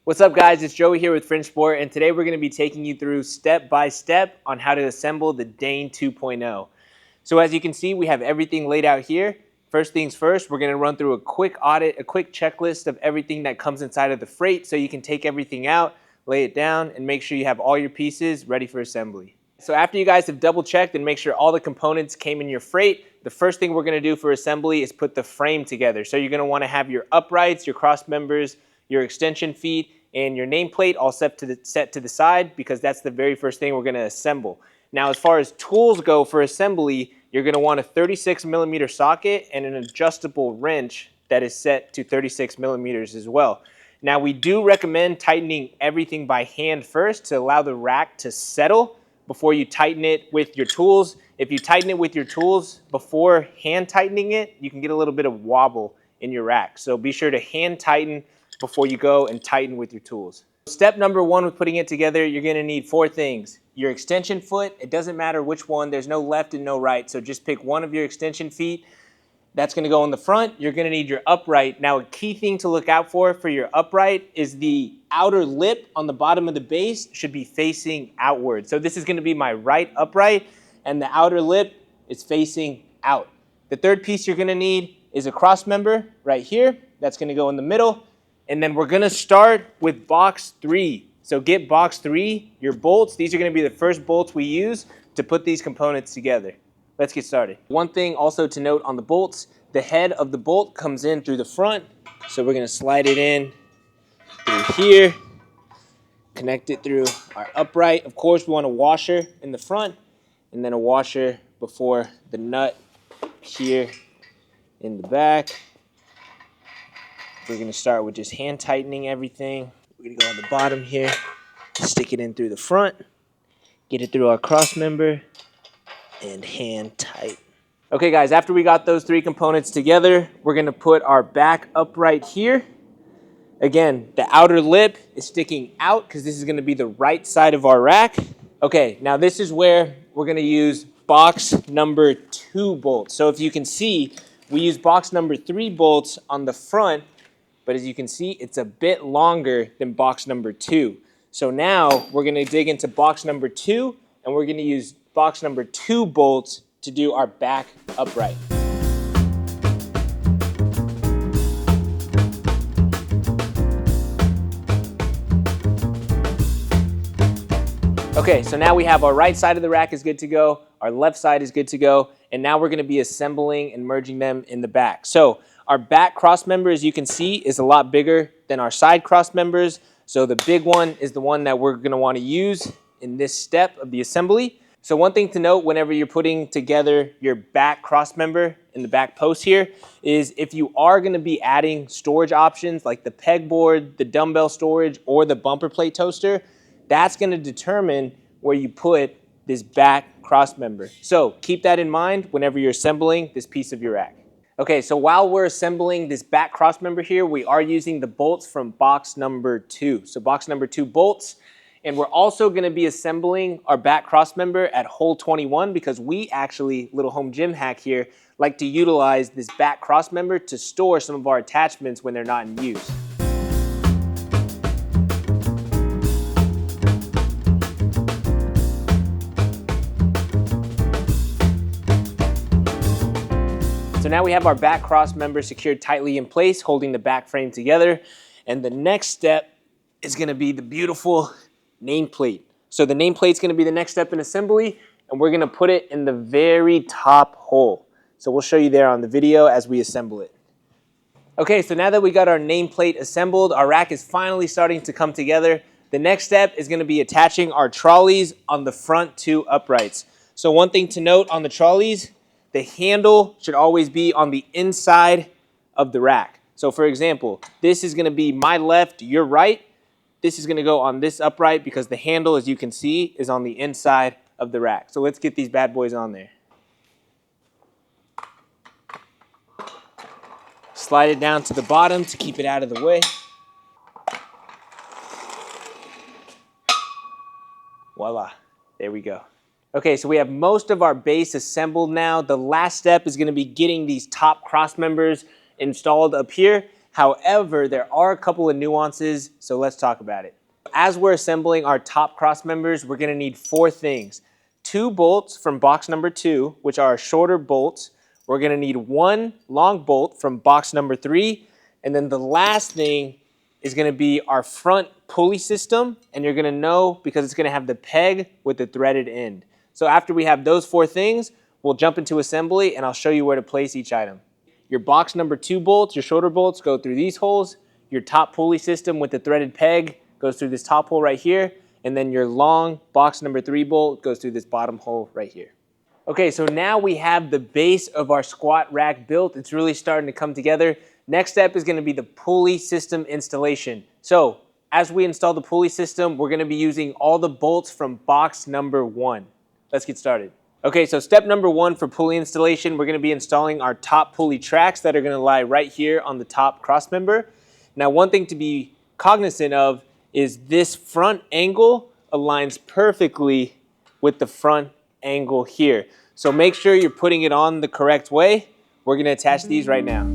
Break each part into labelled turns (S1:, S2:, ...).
S1: What's up guys, it's Joey here with Fringe Sport, and today we're going to be taking you through step by step on how to assemble the Dane 2.0. So as you can see, we have everything laid out here. First things first, we're going to run through a quick audit, a quick checklist of everything that comes inside of the freight so you can take everything out, lay it down, and make sure you have all your pieces ready for assembly. So after you guys have double checked and make sure all the components came in your freight, the first thing we're going to do for assembly is put the frame together. So you're going to want to have your uprights, your cross members, your extension feet, and your nameplate all set to the side, because that's the very first thing we're going to assemble. Now as far as tools go for assembly, you're going to want a 36mm socket and an adjustable wrench that is set to 36mm as well. Now we do recommend tightening everything by hand first to allow the rack to settle before you tighten it with your tools. If you tighten it with your tools before hand tightening it, you can get a little bit of wobble in your rack. So be sure to hand tighten before you go and tighten with your tools. Step number one with putting it together, you're going to need four things. Your extension foot, it doesn't matter which one, there's no left and no right, so just pick one of your extension feet. That's going to go in the front. You're going to need your upright. Now a key thing to look out for your upright is the outer lip on the bottom of the base should be facing outward. So this is going to be my right upright, and the outer lip is facing out. The third piece you're going to need is a cross member right here. That's going to go in the middle. And then we're going to start with box 3. So get box 3, your bolts. These are going to be the first bolts we use to put these components together. Let's get started. One thing also to note on the bolts, the head of the bolt comes in through the front. So we're going to slide it in through here, connect it through our upright. Of course, we want a washer in the front and then a washer before the nut here in the back. We're going to start with just hand tightening everything. We're going to go on the bottom here, stick it in through the front, get it through our cross member, and hand tight. Okay guys, after we got those three components together, we're going to put our back upright here. Again, the outer lip is sticking out because this is going to be the right side of our rack. Okay, now this is where we're going to use box number 2 bolts. So if you can see, we use box number 3 bolts on the front, but as you can see, it's a bit longer than box number 2. So now we're going to dig into box number 2, and we're going to use box number 2 bolts to do our back upright. Okay, so now we have our right side of the rack is good to go, our left side is good to go, and now we're going to be assembling and merging them in the back. So our back cross member, as you can see, is a lot bigger than our side cross members. So the big one is the one that we're going to want to use in this step of the assembly. So one thing to note whenever you're putting together your back cross member in the back post here is if you are going to be adding storage options like the pegboard, the dumbbell storage, or the bumper plate toaster, that's going to determine where you put this back cross member. So keep that in mind whenever you're assembling this piece of your rack. Okay, so while we're assembling this back cross member here, we are using the bolts from box number 2. So box number 2 bolts. And we're also going to be assembling our back cross member at hole 21 because we actually, little home gym hack here, like to utilize this back cross member to store some of our attachments when they're not in use. So now we have our back cross member secured tightly in place, holding the back frame together. And the next step is going to be the beautiful nameplate. So the nameplate is going to be the next step in assembly, and we're going to put it in the very top hole. So we'll show you there on the video as we assemble it. Okay, so now that we got our nameplate assembled, our rack is finally starting to come together. The next step is going to be attaching our trolleys on the front 2 uprights. So one thing to note on the trolleys, the handle should always be on the inside of the rack. So for example, this is going to be my left, your right. This is going to go on this upright because the handle, as you can see, is on the inside of the rack. So let's get these bad boys on there. Slide it down to the bottom to keep it out of the way. Voila, there we go. Okay, so we have most of our base assembled now. The last step is going to be getting these top cross members installed up here. However, there are a couple of nuances, so let's talk about it. As we're assembling our top cross members, we're gonna need 4 things. 2 bolts from box number 2, which are shorter bolts. We're gonna need 1 long bolt from box number 3. And then the last thing is gonna be our front pulley system. And you're gonna know because it's gonna have the peg with the threaded end. So after we have those 4 things, we'll jump into assembly and I'll show you where to place each item. Your box number 2 bolts, your shorter bolts, go through these holes. Your top pulley system with the threaded peg goes through this top hole right here. And then your long box number 3 bolt goes through this bottom hole right here. Okay, so now we have the base of our squat rack built. It's really starting to come together. Next step is gonna be the pulley system installation. So as we install the pulley system, we're gonna be using all the bolts from box number 1. Let's get started. Okay, so step number 1 for pulley installation, we're gonna be installing our top pulley tracks that are gonna lie right here on the top cross member. Now, one thing to be cognizant of is this front angle aligns perfectly with the front angle here. So make sure you're putting it on the correct way. We're gonna attach these right now.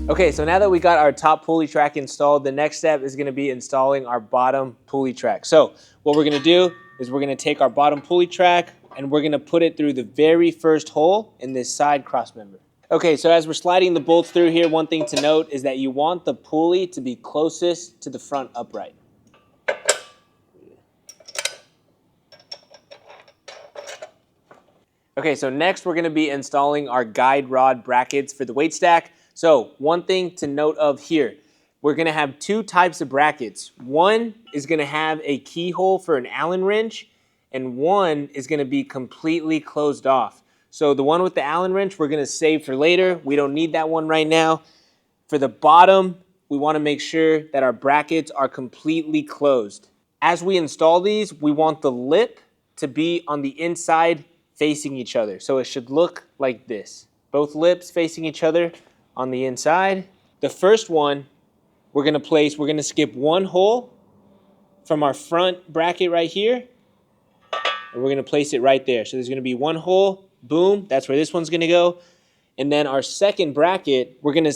S1: Okay, so now that we got our top pulley track installed, the next step is gonna be installing our bottom pulley track. So what we're gonna do is we're gonna take our bottom pulley track and we're gonna put it through the very first hole in this side cross member. Okay, so as we're sliding the bolts through here, one thing to note is that you want the pulley to be closest to the front upright. Okay, so next we're gonna be installing our guide rod brackets for the weight stack. So one thing to note of here, we're gonna have 2 types of brackets. One is gonna have a keyhole for an Allen wrench, and one is gonna be completely closed off. So the one with the Allen wrench, we're gonna save for later. We don't need that one right now. For the bottom, we wanna make sure that our brackets are completely closed. As we install these, we want the lip to be on the inside facing each other. So it should look like this. Both lips facing each other on the inside. The first one we're gonna skip 1 hole from our front bracket right here, and we're gonna place it right there. So there's gonna be 1 hole, boom, that's where this one's gonna go. And then our second bracket, we're gonna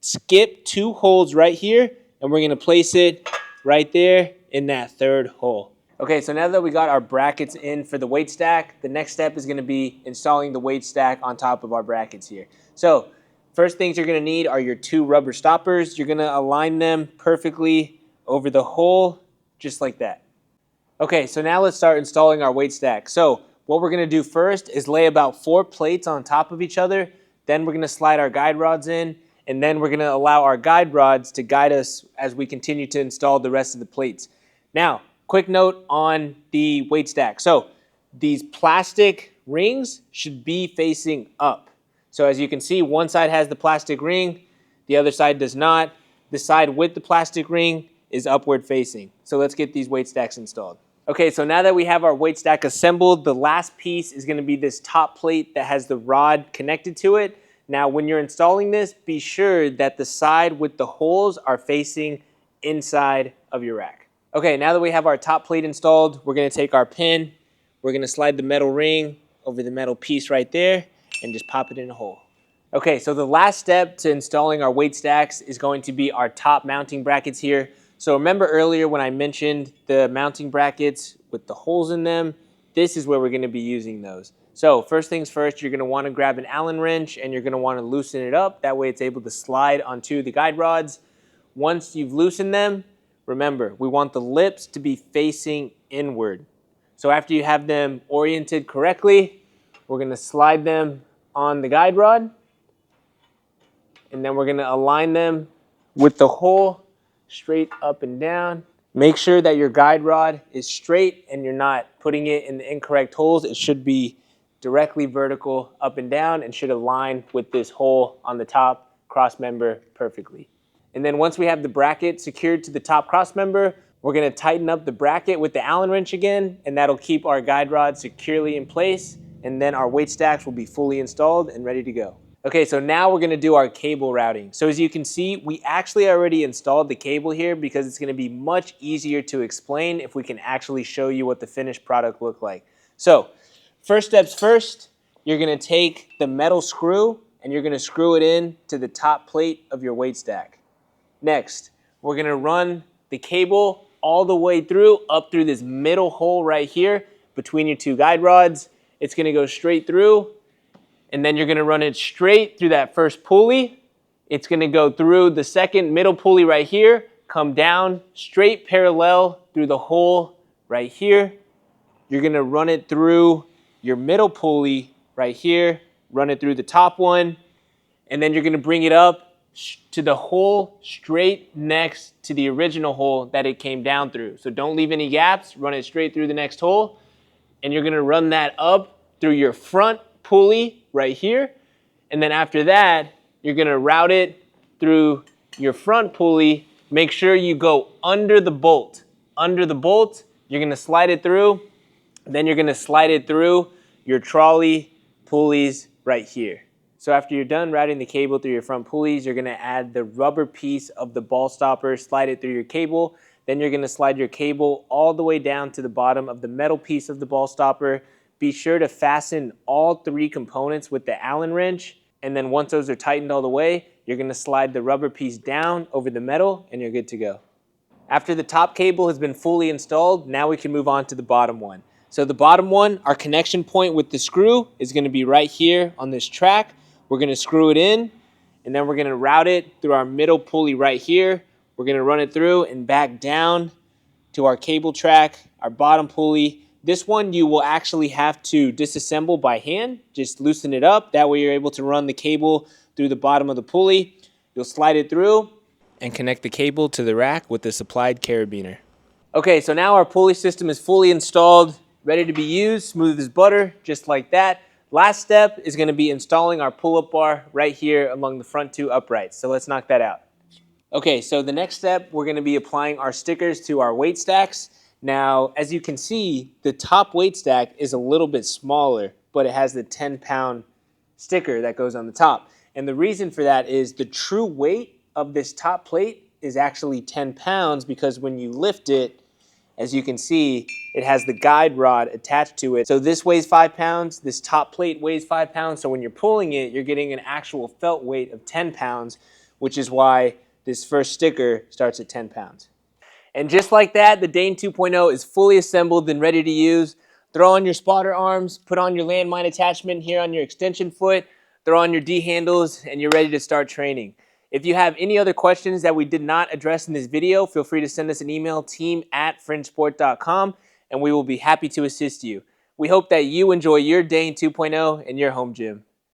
S1: skip 2 holes right here, and we're gonna place it right there in that 3rd hole. Okay, so now that we got our brackets in for the weight stack, the next step is gonna be installing the weight stack on top of our brackets here. So first things you're gonna need are your 2 rubber stoppers. You're gonna align them perfectly over the hole, just like that. Okay, so now let's start installing our weight stack. So what we're gonna do first is lay about 4 plates on top of each other. Then we're gonna slide our guide rods in, and then we're gonna allow our guide rods to guide us as we continue to install the rest of the plates. Now, quick note on the weight stack. So these plastic rings should be facing up. So as you can see, one side has the plastic ring, the other side does not. The side with the plastic ring is upward facing. So let's get these weight stacks installed. Okay, so now that we have our weight stack assembled, the last piece is gonna be this top plate that has the rod connected to it. Now, when you're installing this, be sure that the side with the holes are facing inside of your rack. Okay, now that we have our top plate installed, we're gonna take our pin, we're gonna slide the metal ring over the metal piece right there, and just pop it in a hole. Okay, so the last step to installing our weight stacks is going to be our top mounting brackets here. So remember earlier when I mentioned the mounting brackets with the holes in them, this is where we're gonna be using those. So first things first, you're gonna wanna grab an Allen wrench and you're gonna wanna loosen it up. That way it's able to slide onto the guide rods. Once you've loosened them, remember, we want the lips to be facing inward. So after you have them oriented correctly, we're gonna slide them on the guide rod, and then we're gonna align them with the hole straight up and down. Make sure that your guide rod is straight and you're not putting it in the incorrect holes. It should be directly vertical up and down and should align with this hole on the top cross member perfectly. And then once we have the bracket secured to the top cross member, we're gonna tighten up the bracket with the Allen wrench again, and that'll keep our guide rod securely in place, and then our weight stacks will be fully installed and ready to go. Okay, so now we're gonna do our cable routing. So as you can see, we actually already installed the cable here because it's gonna be much easier to explain if we can actually show you what the finished product looked like. So, first steps first, you're gonna take the metal screw and you're gonna screw it in to the top plate of your weight stack. Next, we're gonna run the cable all the way through, up through this middle hole right here between your two guide rods. It's gonna go straight through, and then you're gonna run it straight through that first pulley. It's gonna go through the second middle pulley right here, come down straight parallel through the hole right here. You're gonna run it through your middle pulley right here, run it through the top one, and then you're gonna bring it up to the hole straight next to the original hole that it came down through. So don't leave any gaps, run it straight through the next hole, and you're gonna run that up through your front pulley right here. And then after that, you're gonna route it through your front pulley. Make sure you go under the bolt. Under the bolt, you're gonna slide it through. Then you're gonna slide it through your trolley pulleys right here. So after you're done routing the cable through your front pulleys, you're gonna add the rubber piece of the ball stopper, slide it through your cable. Then you're gonna slide your cable all the way down to the bottom of the metal piece of the ball stopper. Be sure to fasten all three components with the Allen wrench. And then once those are tightened all the way, you're gonna slide the rubber piece down over the metal and you're good to go. After the top cable has been fully installed, now we can move on to the bottom one. So the bottom one, our connection point with the screw is gonna be right here on this track. We're gonna screw it in, and then we're gonna route it through our middle pulley right here. We're gonna run it through and back down to our cable track, our bottom pulley. This one you will actually have to disassemble by hand. Just loosen it up. That way you're able to run the cable through the bottom of the pulley. You'll slide it through and connect the cable to the rack with the supplied carabiner. Okay, so now our pulley system is fully installed, ready to be used, smooth as butter, just like that. Last step is gonna be installing our pull-up bar right here among the front two uprights. So let's knock that out. Okay, so the next step, we're gonna be applying our stickers to our weight stacks. Now, as you can see, the top weight stack is a little bit smaller, but it has the 10-pound sticker that goes on the top. And the reason for that is the true weight of this top plate is actually 10 pounds because when you lift it, as you can see, it has the guide rod attached to it. So this weighs 5 pounds, this top plate weighs 5 pounds. So when you're pulling it, you're getting an actual felt weight of 10 pounds, which is why this first sticker starts at 10 pounds. And just like that, the Dane 2.0 is fully assembled and ready to use. Throw on your spotter arms, put on your landmine attachment here on your extension foot, throw on your D handles, and you're ready to start training. If you have any other questions that we did not address in this video, feel free to send us an email, team@fringesport.com, and we will be happy to assist you. We hope that you enjoy your Dane 2.0 in your home gym.